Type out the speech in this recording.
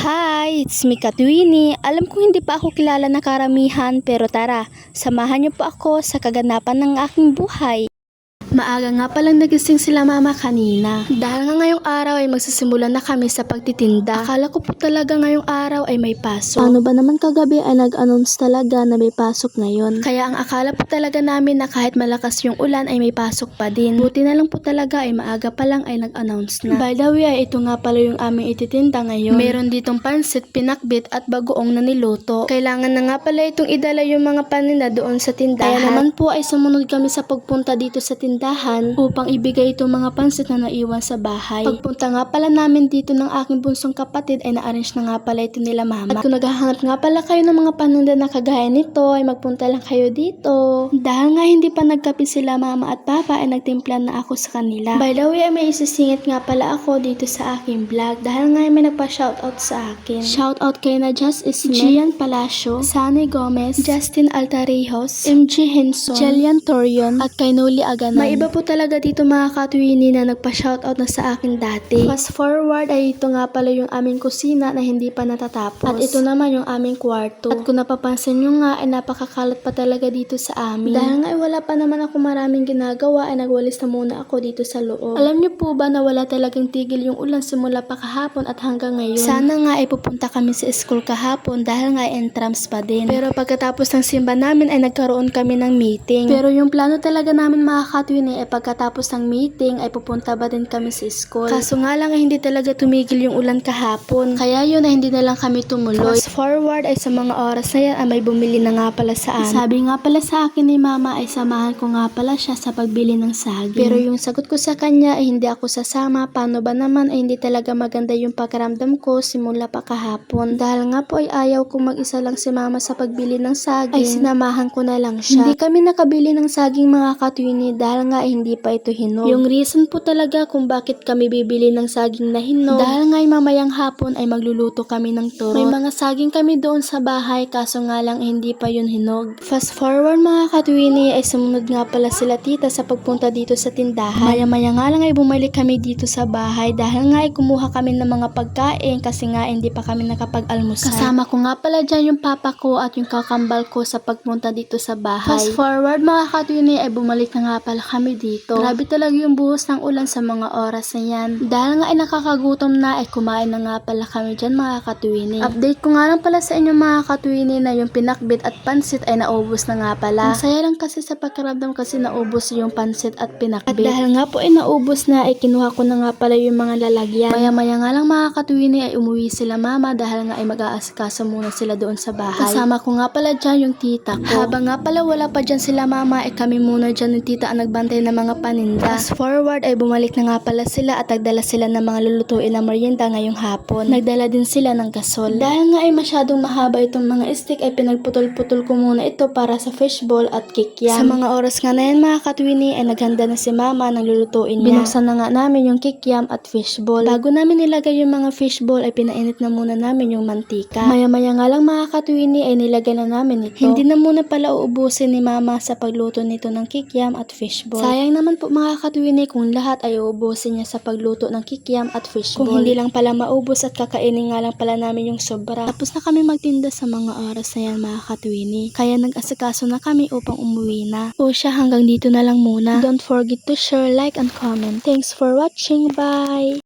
Hi, it's me Katwini. Alam ko hindi pa ako kilala na karamihan pero tara, samahan niyo po ako sa kaganapan ng aking buhay. Maaga nga palang nagising sila mama kanina. Dahil nga ngayong araw ay magsisimula na kami sa pagtitinda. Akala ko po talaga ngayong araw ay may pasok. Paano ba naman kagabi ay nag-announce talaga na may pasok ngayon? Kaya ang akala po talaga namin na kahit malakas yung ulan ay may pasok pa din. Buti na lang po talaga ay maaga pa lang ay nag-announce na. By the way, ito nga pala yung aming ititinda ngayon. Meron ditong pansit, pinakbit at bagoong na niluto. Kailangan na nga pala itong idala yung mga paninda doon sa tindahan. Kaya naman po ay sumunod kami sa pagpunta dito sa tindahan upang ibigay itong mga pansit na naiwan sa bahay. Pagpunta nga pala namin dito ng aking bunsong kapatid ay na-arrange na nga pala ito nila mama. At kung naghahanap nga pala kayo ng mga paninda na kagaya nito ay magpunta lang kayo dito. Dahil nga hindi pa nagkape sila mama at papa ay nagtimpla na ako sa kanila. By the way ay may isisingit nga pala ako dito sa aking vlog dahil nga may nagpa-shoutout sa akin. Shoutout kay na Just Smith, Gian Palacio, Sunny Gomez, Justin Altarejos, MG Henson, Jelian Torion at kay Noli Aganan. May iba po talaga dito mga Katwini na nagpa-shoutout na sa akin dati. Fast forward ay ito nga pala yung aming kusina na hindi pa natatapos. At ito naman yung aming kwarto. At kung napapansin nyo nga ay napakakalat pa talaga dito sa amin. Dahil nga ay wala pa naman ako maraming ginagawa ay nagwalis na muna ako dito sa loob. Alam nyo po ba na wala talagang tigil yung ulan simula pa kahapon at hanggang ngayon? Sana nga ay pupunta kami sa school kahapon dahil nga ay entrams pa din. Pero pagkatapos ng simba namin ay nagkaroon kami ng meeting. Pero yung plano talaga namin mga Katwini ay pagkatapos ng meeting ay pupunta ba din kami sa school. Kaso nga lang ay hindi talaga tumigil yung ulan kahapon. Kaya yun ay hindi na lang kami tumuloy. Fast forward ay sa mga oras na yan ay may bumili na nga pala sa amin. Sabi nga pala sa akin ni mama ay samahan ko nga pala siya sa pagbili ng saging. Pero yung sagot ko sa kanya ay hindi ako sasama. Paano ba naman ay hindi talaga maganda yung pakiramdam ko simula pa kahapon. Dahil nga po ay ayaw kong mag-isa lang si mama sa pagbili ng saging ay sinamahan ko na lang siya. Hindi kami nakabili ng saging mga Katwini dahil nga hindi pa ito hinog. Yung reason po talaga kung bakit kami bibili ng saging na hinog dahil nga mamayang hapon ay magluluto kami ng turon. May mga saging kami doon sa bahay kaso nga lang hindi pa yun hinog. Fast forward mga Katwini ay sumunod nga pala sila tita sa pagpunta dito sa tindahan. Maya-maya nga lang ay bumalik kami dito sa bahay dahil nga ay kumuha kami ng mga pagkain kasi nga hindi pa kami nakapag-almusal. Kasama ko nga pala dyan yung papa ko at yung kakambal ko sa pagpunta dito sa bahay. Fast forward mga Katwini ay bumalik na nga pala kami dito. Grabe talaga yung buhos ng ulan sa mga oras na yan. Dahil nga ay nakakagutom na ay kumain na nga pala kami dyan mga Katwini. Update ko nga lang pala sa inyo mga Katwini na yung pinakbit at pansit ay naubos na nga pala. Ang saya lang kasi sa pakiramdam kasi naubos yung pansit at pinakbit. At dahil nga po ay naubos na ay kinuha ko na nga pala yung mga lalagyan. Maya-maya nga lang mga Katwini ay umuwi sila mama dahil nga ay mag-aasikaso muna sila doon sa bahay. Kasama ko nga pala dyan yung tita ko. Habang nga pala wala pa dyan sila mama ay kami muna dyan yung tita ang nagbantay ng mga paninda. Fast forward ay bumalik na nga pala sila at nagdala sila ng mga lulutuin na merienda ngayong hapon. Nagdala din sila ng gasol. Dahil nga ay masyadong mahaba itong mga stick ay pinagputol-putol ko muna ito para sa fishball at kikiam. Sa mga oras nga na yan mga Katwini ay naghanda na si mama ng lulutuin niya. Binuksan na nga namin yung kikiam at fishball. Bago namin nilagay yung mga fishball ay pinainit na muna namin yung mantika. Maya-maya nga lang mga Katwini ay nilagay na namin ito. Hindi na muna pala uubusin ni mama sa pagluto nito ng kikiam at fishball. Sayang naman po mga Katwini kung lahat ay uubusin niya sa pagluto ng kikiam at fishball. Kung hindi lang pala maubos at kakainin nga lang pala namin yung sobra. Tapos na kami magtinda sa mga oras na yan mga Katwini. Kaya nag-asikaso na kami upang umuwi na. O siya hanggang dito na lang muna. Don't forget to share, like, and comment. Thanks for watching. Bye!